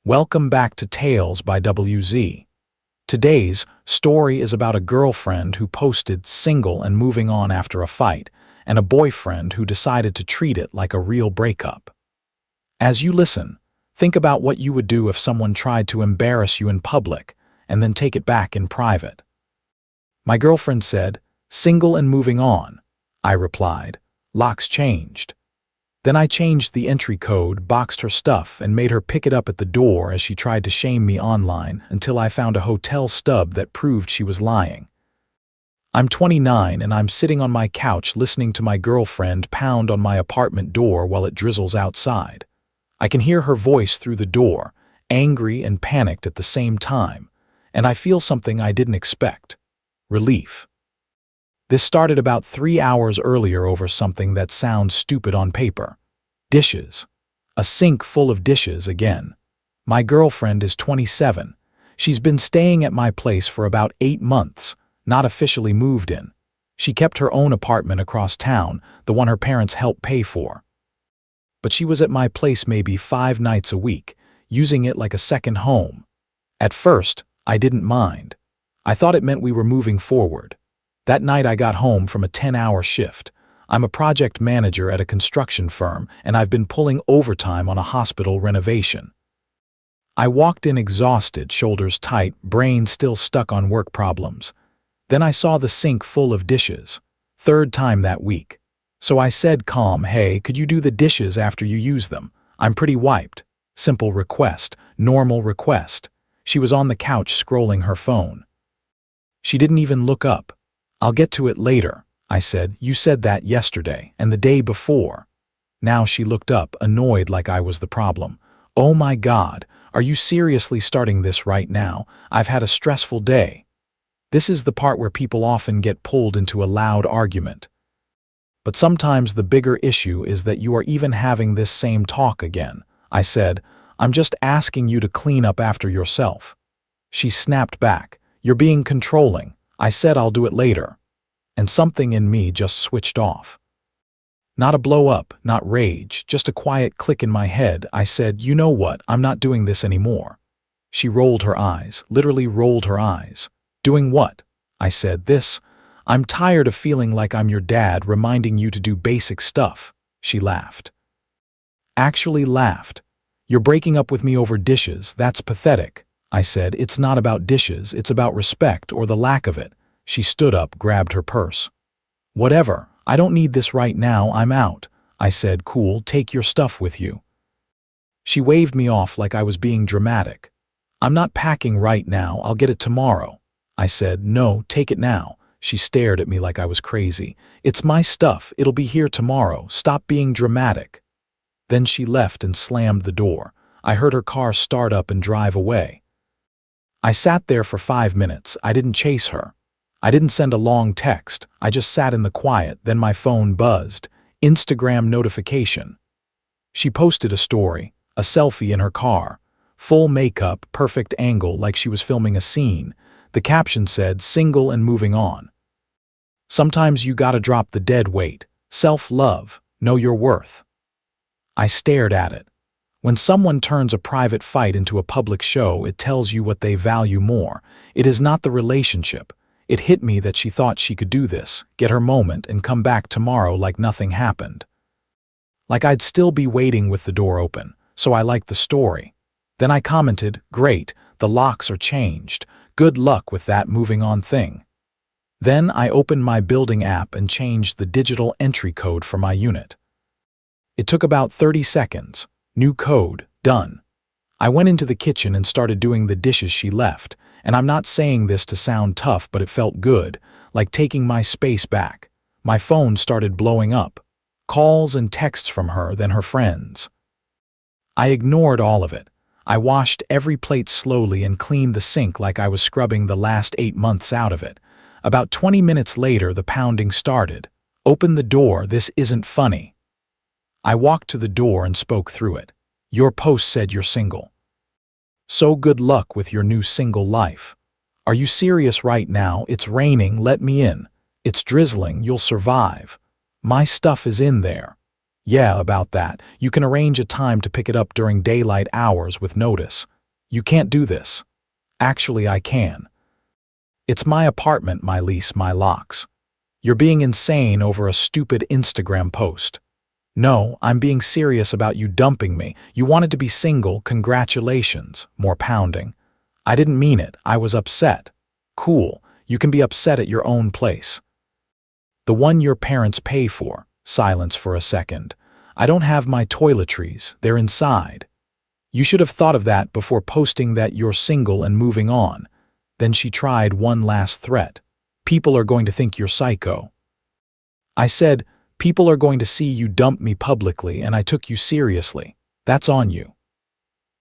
Welcome back to Tales by WZ. Today's story is about a girlfriend who posted single and moving on after a fight, and a boyfriend who decided to treat it like a real breakup. As you listen, think about what you would do if someone tried to embarrass you in public and then take it back in private. My girlfriend said, "Single and moving on." I replied, "Locks changed." Then I changed the entry code, boxed her stuff, and made her pick it up at the door as she tried to shame me online until I found a hotel stub that proved she was lying. I'm 29 and I'm sitting on my couch listening to my girlfriend pound on my apartment door while it drizzles outside. I can hear her voice through the door, angry and panicked at the same time, and I feel something I didn't expect: relief. This started about 3 hours earlier over something that sounds stupid on paper. Dishes. A sink full of dishes again. My girlfriend is 27. She's been staying at my place for about 8 months, not officially moved in. She kept her own apartment across town, the one her parents helped pay for. But she was at my place maybe 5 nights a week, using it like a second home. At first, I didn't mind. I thought it meant we were moving forward. That night I got home from a 10-hour shift. I'm a project manager at a construction firm, and I've been pulling overtime on a hospital renovation. I walked in exhausted, shoulders tight, brain still stuck on work problems. Then I saw the sink full of dishes. 3rd time that week. So I said calm, "Hey, could you do the dishes after you use them? I'm pretty wiped." Simple request, normal request. She was on the couch scrolling her phone. She didn't even look up. "I'll get to it later," I said. "You said that yesterday and the day before." Now she looked up, annoyed like I was the problem. "Oh my God, are you seriously starting this right now? I've had a stressful day." This is the part where people often get pulled into a loud argument. But sometimes the bigger issue is that you are even having this same talk again. I said, "I'm just asking you to clean up after yourself." She snapped back, "You're being controlling. I said I'll do it later." And something in me just switched off. Not a blow up, not rage, just a quiet click in my head. I said, "You know what, I'm not doing this anymore." She rolled her eyes, literally rolled her eyes. "Doing what?" I said, "This. I'm tired of feeling like I'm your dad reminding you to do basic stuff." She laughed. Actually laughed. "You're breaking up with me over dishes, that's pathetic." I said, "It's not about dishes, it's about respect or the lack of it." She stood up, grabbed her purse. "Whatever, I don't need this right now, I'm out." I said, "Cool, take your stuff with you." She waved me off like I was being dramatic. "I'm not packing right now, I'll get it tomorrow." I said, "No, take it now." She stared at me like I was crazy. "It's my stuff, it'll be here tomorrow, stop being dramatic." Then she left and slammed the door. I heard her car start up and drive away. I sat there for 5 minutes. I didn't chase her. I didn't send a long text. I just sat in the quiet. Then my phone buzzed. Instagram notification. She posted a story, a selfie in her car. Full makeup, perfect angle like she was filming a scene. The caption said, "Single and moving on." Sometimes you gotta drop the dead weight. Self-love. Know your worth. I stared at it. When someone turns a private fight into a public show, it tells you what they value more. It is not the relationship. It hit me that she thought she could do this, get her moment, and come back tomorrow like nothing happened. Like I'd still be waiting with the door open, so I liked the story. Then I commented, "Great, the locks are changed. Good luck with that moving on thing." Then I opened my building app and changed the digital entry code for my unit. It took about 30 seconds. New code, done. I went into the kitchen and started doing the dishes she left, and I'm not saying this to sound tough, but it felt good, like taking my space back. My phone started blowing up. Calls and texts from her, then her friends. I ignored all of it. I washed every plate slowly and cleaned the sink like I was scrubbing the last 8 months out of it. About 20 minutes later, the pounding started. "Open the door, this isn't funny." I walked to the door and spoke through it. "Your post said you're single. So good luck with your new single life. Are you serious right now? It's raining, let me in. It's drizzling, you'll survive. My stuff is in there." "Yeah, about that. You can arrange a time to pick it up during daylight hours with notice." You can't do this. Actually, I can. It's my apartment, my lease, my locks. You're being insane over a stupid Instagram post. No, I'm being serious about you dumping me. You wanted to be single, congratulations. More pounding. I didn't mean it, I was upset. Cool, you can be upset at your own place. The one your parents pay for. Silence for a second. I don't have my toiletries, they're inside. You should have thought of that before posting that you're single and moving on. Then she tried one last threat. People are going to think you're psycho. I said, people are going to see you dump me publicly and I took you seriously. That's on you.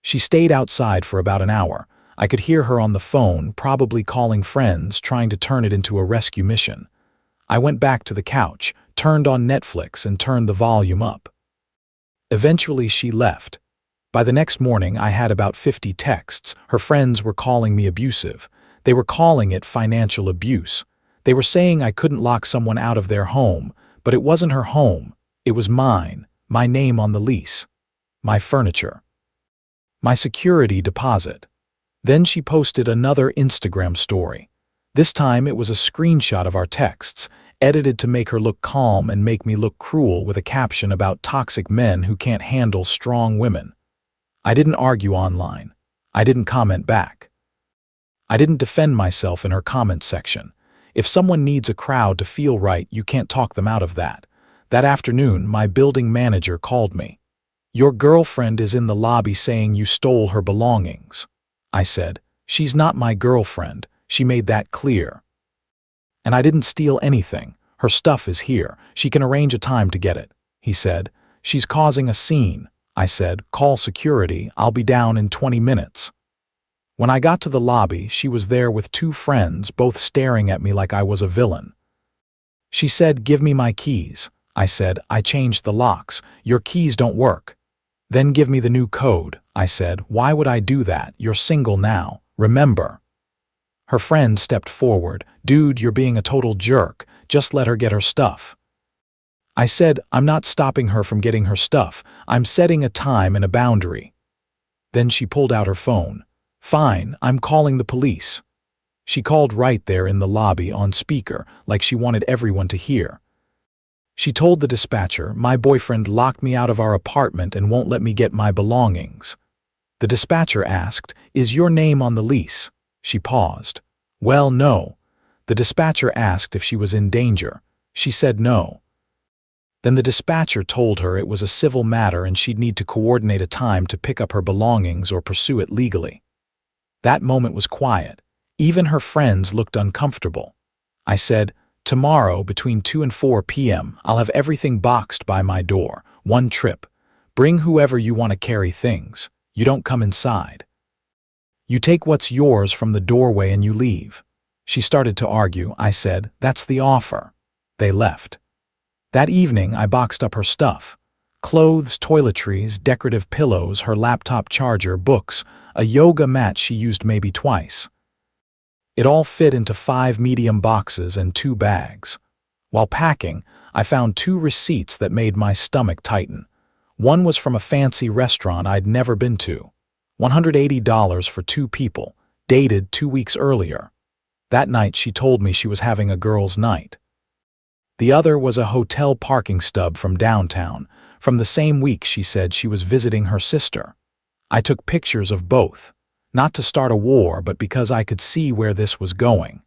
She stayed outside for about an hour. I could hear her on the phone, probably calling friends, trying to turn it into a rescue mission. I went back to the couch, turned on Netflix and turned the volume up. Eventually she left. By the next morning I had about 50 texts. Her friends were calling me abusive. They were calling it financial abuse. They were saying I couldn't lock someone out of their home, but it wasn't her home. It was mine, my name on the lease, my furniture, my security deposit. Then she posted another Instagram story. This time it was a screenshot of our texts, edited to make her look calm and make me look cruel with a caption about toxic men who can't handle strong women. I didn't argue online. I didn't comment back. I didn't defend myself in her comment section. If someone needs a crowd to feel right, you can't talk them out of that. That afternoon, my building manager called me. Your girlfriend is in the lobby saying you stole her belongings. I said, she's not my girlfriend. She made that clear. And I didn't steal anything. Her stuff is here. She can arrange a time to get it. He said, she's causing a scene. I said, call security. I'll be down in 20 minutes. When I got to the lobby, she was there with two friends, both staring at me like I was a villain. She said, give me my keys. I said, I changed the locks. Your keys don't work. Then give me the new code. I said, why would I do that? You're single now. Remember. Her friend stepped forward. Dude, you're being a total jerk. Just let her get her stuff. I said, I'm not stopping her from getting her stuff. I'm setting a time and a boundary. Then she pulled out her phone. Fine, I'm calling the police. She called right there in the lobby on speaker, like she wanted everyone to hear. She told the dispatcher, my boyfriend locked me out of our apartment and won't let me get my belongings. The dispatcher asked, is your name on the lease? She paused. Well, no. The dispatcher asked if she was in danger. She said no. Then the dispatcher told her it was a civil matter and she'd need to coordinate a time to pick up her belongings or pursue it legally. That moment was quiet. Even her friends looked uncomfortable. I said, tomorrow between 2 and 4 p.m., I'll have everything boxed by my door. One trip. Bring whoever you want to carry things. You don't come inside. You take what's yours from the doorway and you leave. She started to argue. I said, that's the offer. They left. That evening, I boxed up her stuff. Clothes, toiletries, decorative pillows, her laptop charger, books, a yoga mat she used maybe twice. It all fit into 5 medium boxes and 2 bags. While packing, I found 2 receipts that made my stomach tighten. One was from a fancy restaurant I'd never been to. $180 for 2 people, dated 2 weeks earlier. That night she told me she was having a girls' night. The other was a hotel parking stub from downtown. From the same week she said she was visiting her sister. I took pictures of both, not to start a war, but because I could see where this was going.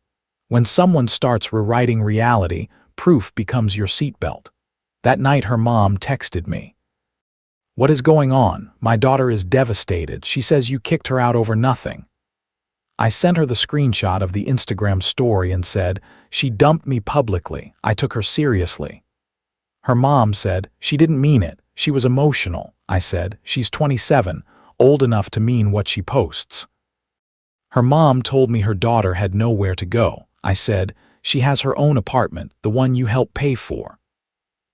When someone starts rewriting reality, proof becomes your seatbelt. That night her mom texted me. What is going on? My daughter is devastated. She says you kicked her out over nothing. I sent her the screenshot of the Instagram story and said, she dumped me publicly. I took her seriously. Her mom said, she didn't mean it. She was emotional. I said, she's 27, old enough to mean what she posts. Her mom told me her daughter had nowhere to go. I said, she has her own apartment, the one you helped pay for.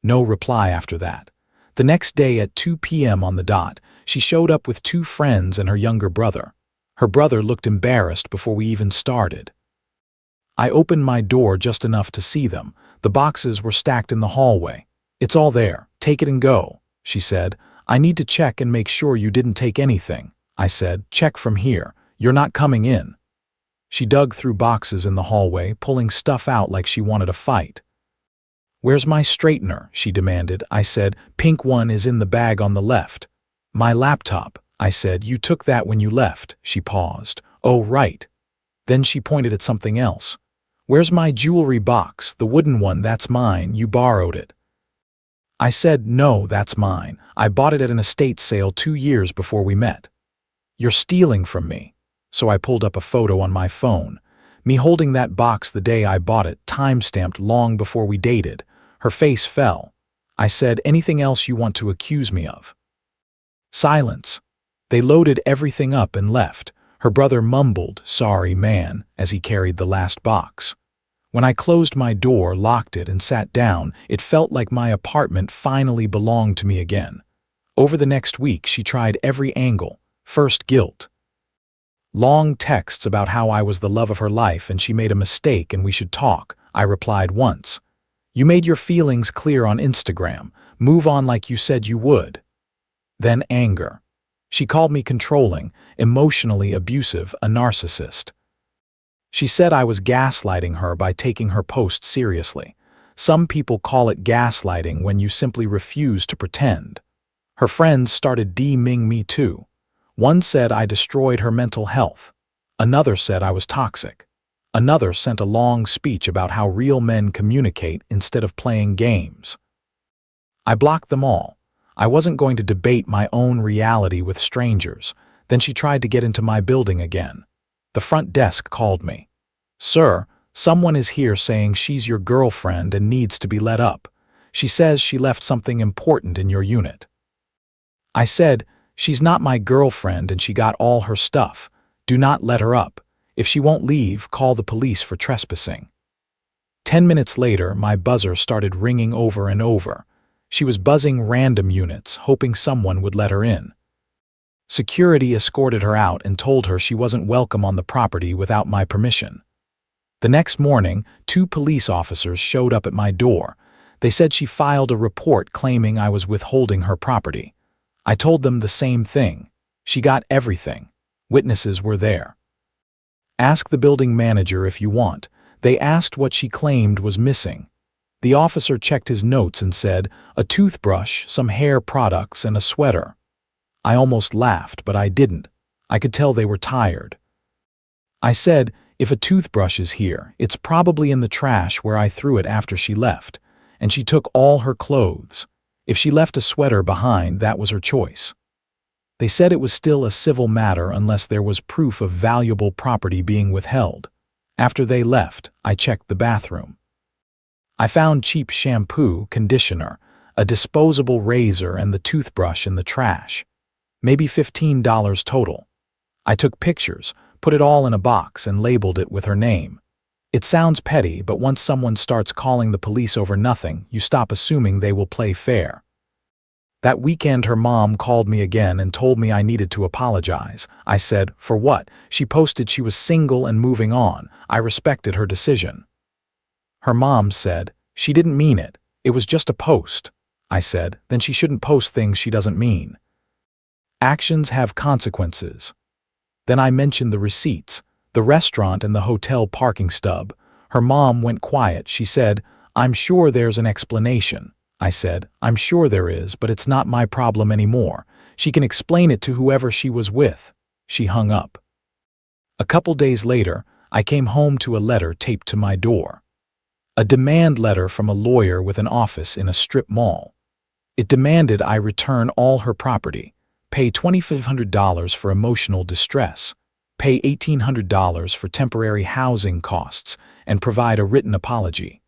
No reply after that. The next day at 2 p.m. on the dot, she showed up with 2 friends and her younger brother. Her brother looked embarrassed before we even started. I opened my door just enough to see them. The boxes were stacked in the hallway. It's all there. Take it and go, she said. I need to check and make sure you didn't take anything. I said. Check from here. You're not coming in. She dug through boxes in the hallway, pulling stuff out like she wanted a fight. Where's my straightener? She demanded. I said, pink one is in the bag on the left. My laptop. I said, you took that when you left. She paused. Oh, right. Then she pointed at something else. Where's my jewelry box? The wooden one, that's mine. You borrowed it. I said, no, that's mine. I bought it at an estate sale 2 years before we met. You're stealing from me. So I pulled up a photo on my phone. Me holding that box the day I bought it, time-stamped long before we dated. Her face fell. I said, anything else you want to accuse me of? Silence. They loaded everything up and left. Her brother mumbled, sorry, man, as he carried the last box. When I closed my door, locked it, and sat down, it felt like my apartment finally belonged to me again. Over the next week, she tried every angle. First, guilt. Long texts about how I was the love of her life and she made a mistake and we should talk. I replied once. You made your feelings clear on Instagram. Move on like you said you would. Then anger. She called me controlling, emotionally abusive, a narcissist. She said I was gaslighting her by taking her post seriously. Some people call it gaslighting when you simply refuse to pretend. Her friends started DMing me too. One said I destroyed her mental health. Another said I was toxic. Another sent a long speech about how real men communicate instead of playing games. I blocked them all. I wasn't going to debate my own reality with strangers. Then she tried to get into my building again. The front desk called me. Sir, someone is here saying she's your girlfriend and needs to be let up. She says she left something important in your unit. I said, she's not my girlfriend and she got all her stuff. Do not let her up. If she won't leave, call the police for trespassing. 10 minutes later, my buzzer started ringing over and over. She was buzzing random units, hoping someone would let her in. Security escorted her out and told her she wasn't welcome on the property without my permission. The next morning, 2 police officers showed up at my door. They said she filed a report claiming I was withholding her property. I told them the same thing. She got everything. Witnesses were there. Ask the building manager if you want. They asked what she claimed was missing. The officer checked his notes and said, a toothbrush, some hair products, and a sweater. I almost laughed, but I didn't. I could tell they were tired. I said, if a toothbrush is here, it's probably in the trash where I threw it after she left, and she took all her clothes. If she left a sweater behind, that was her choice. They said it was still a civil matter unless there was proof of valuable property being withheld. After they left, I checked the bathroom. I found cheap shampoo, conditioner, a disposable razor, and the toothbrush in the trash. Maybe $15 total. I took pictures, put it all in a box, and labeled it with her name. It sounds petty, but once someone starts calling the police over nothing, you stop assuming they will play fair. That weekend, her mom called me again and told me I needed to apologize. I said, for what? She posted she was single and moving on. I respected her decision. Her mom said, she didn't mean it. It was just a post. I said, then she shouldn't post things she doesn't mean. Actions have consequences. Then I mentioned the receipts, the restaurant and the hotel parking stub. Her mom went quiet. She said, I'm sure there's an explanation. I said, I'm sure there is, but it's not my problem anymore. She can explain it to whoever she was with. She hung up. A couple days later, I came home to a letter taped to my door. A demand letter from a lawyer with an office in a strip mall. It demanded I return all her property, pay $2,500 for emotional distress, pay $1,800 for temporary housing costs, and provide a written apology.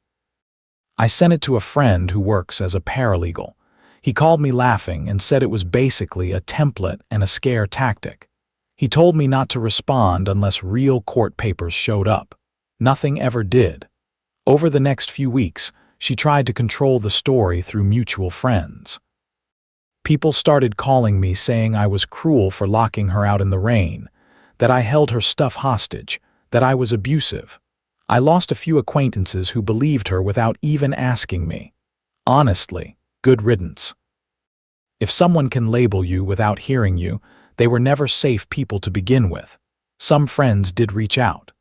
I sent it to a friend who works as a paralegal. He called me laughing and said it was basically a template and a scare tactic. He told me not to respond unless real court papers showed up. Nothing ever did. Over the next few weeks, she tried to control the story through mutual friends. People started calling me saying I was cruel for locking her out in the rain, that I held her stuff hostage, that I was abusive. I lost a few acquaintances who believed her without even asking me. Honestly, good riddance. If someone can label you without hearing you, They were never safe people to begin with. Some friends did reach out.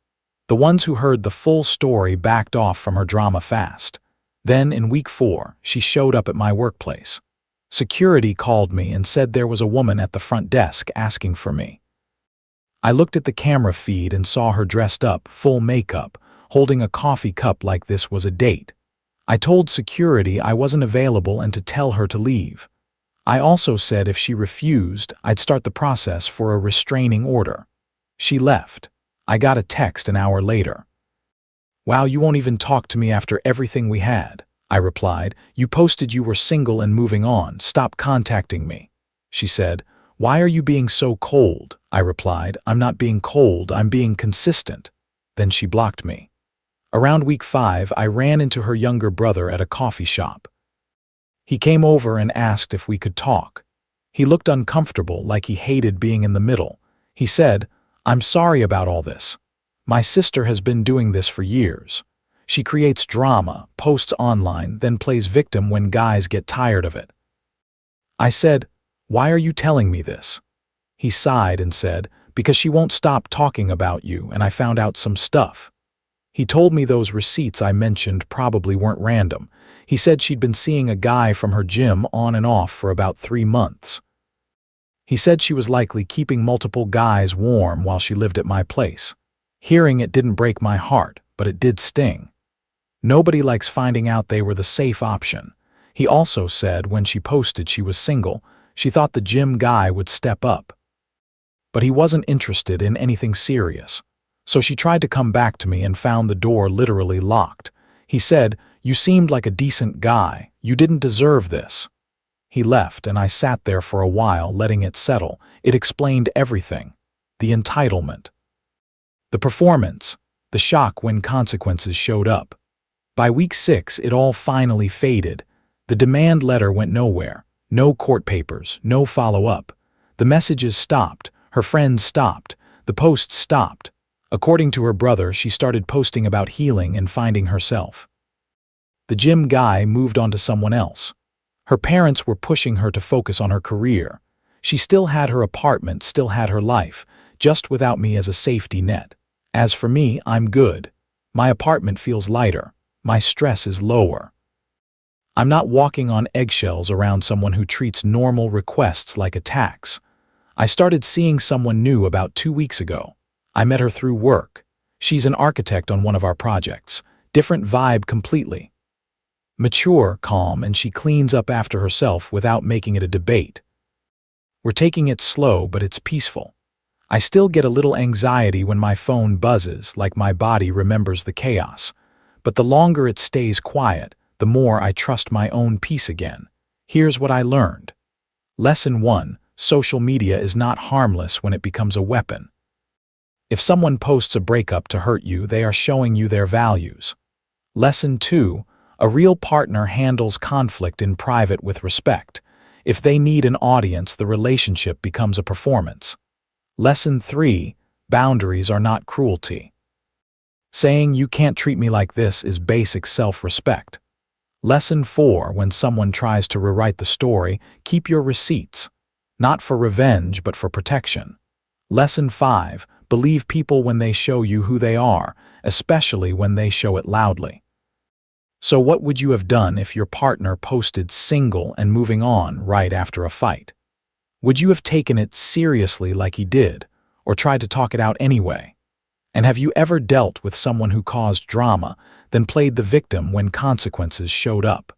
The ones who heard the full story backed off from her drama fast. Then, in week 4, she showed up at my workplace. Security called me and said there was a woman at the front desk asking for me. I looked at the camera feed and saw her dressed up, full makeup, holding a coffee cup like this was a date. I told security I wasn't available and to tell her to leave. I also said if she refused, I'd start the process for a restraining order. She left. I got a text an hour later. "Wow, you won't even talk to me after everything we had." I replied, "You posted you were single and moving on. Stop contacting me." She said, "Why are you being so cold?" I replied, "I'm not being cold, I'm being consistent." Then she blocked me. Around week 5, I ran into her younger brother at a coffee shop. He came over and asked if we could talk. He looked uncomfortable, like he hated being in the middle. He said, "I'm sorry about all this. My sister has been doing this for years. She creates drama, posts online, then plays victim when guys get tired of it." I said, "Why are you telling me this?" He sighed and said, "Because she won't stop talking about you and I found out some stuff." He told me those receipts I mentioned probably weren't random. He said she'd been seeing a guy from her gym on and off for about 3 months. He said she was likely keeping multiple guys warm while she lived at my place. Hearing it didn't break my heart, but it did sting. Nobody likes finding out they were the safe option. He also said when she posted she was single, she thought the gym guy would step up. But he wasn't interested in anything serious. So she tried to come back to me and found the door literally locked. He said, "You seemed like a decent guy. You didn't deserve this." He left and I sat there for a while letting it settle. It explained everything. The entitlement. The performance. The shock when consequences showed up. By week 6, it all finally faded. The demand letter went nowhere. No court papers, no follow-up. The messages stopped. Her friends stopped. The posts stopped. According to her brother, she started posting about healing and finding herself. The gym guy moved on to someone else. Her parents were pushing her to focus on her career. She still had her apartment, still had her life, just without me as a safety net. As for me, I'm good. My apartment feels lighter. My stress is lower. I'm not walking on eggshells around someone who treats normal requests like attacks. I started seeing someone new about 2 weeks ago. I met her through work. She's an architect on one of our projects. Different vibe completely. Mature, calm, and she cleans up after herself without making it a debate. We're taking it slow, but it's peaceful. I still get a little anxiety when my phone buzzes, like my body remembers the chaos. But the longer it stays quiet, the more I trust my own peace again. Here's what I learned. Lesson 1. Social media is not harmless when it becomes a weapon. If someone posts a breakup to hurt you, they are showing you their values. Lesson 2. A real partner handles conflict in private with respect. If they need an audience, the relationship becomes a performance. Lesson 3. Boundaries are not cruelty. Saying "you can't treat me like this" is basic self-respect. Lesson 4. When someone tries to rewrite the story, keep your receipts. Not for revenge, but for protection. Lesson 5. Believe people when they show you who they are, especially when they show it loudly. So what would you have done if your partner posted single and moving on right after a fight? Would you have taken it seriously like he did, or tried to talk it out anyway? And have you ever dealt with someone who caused drama, then played the victim when consequences showed up?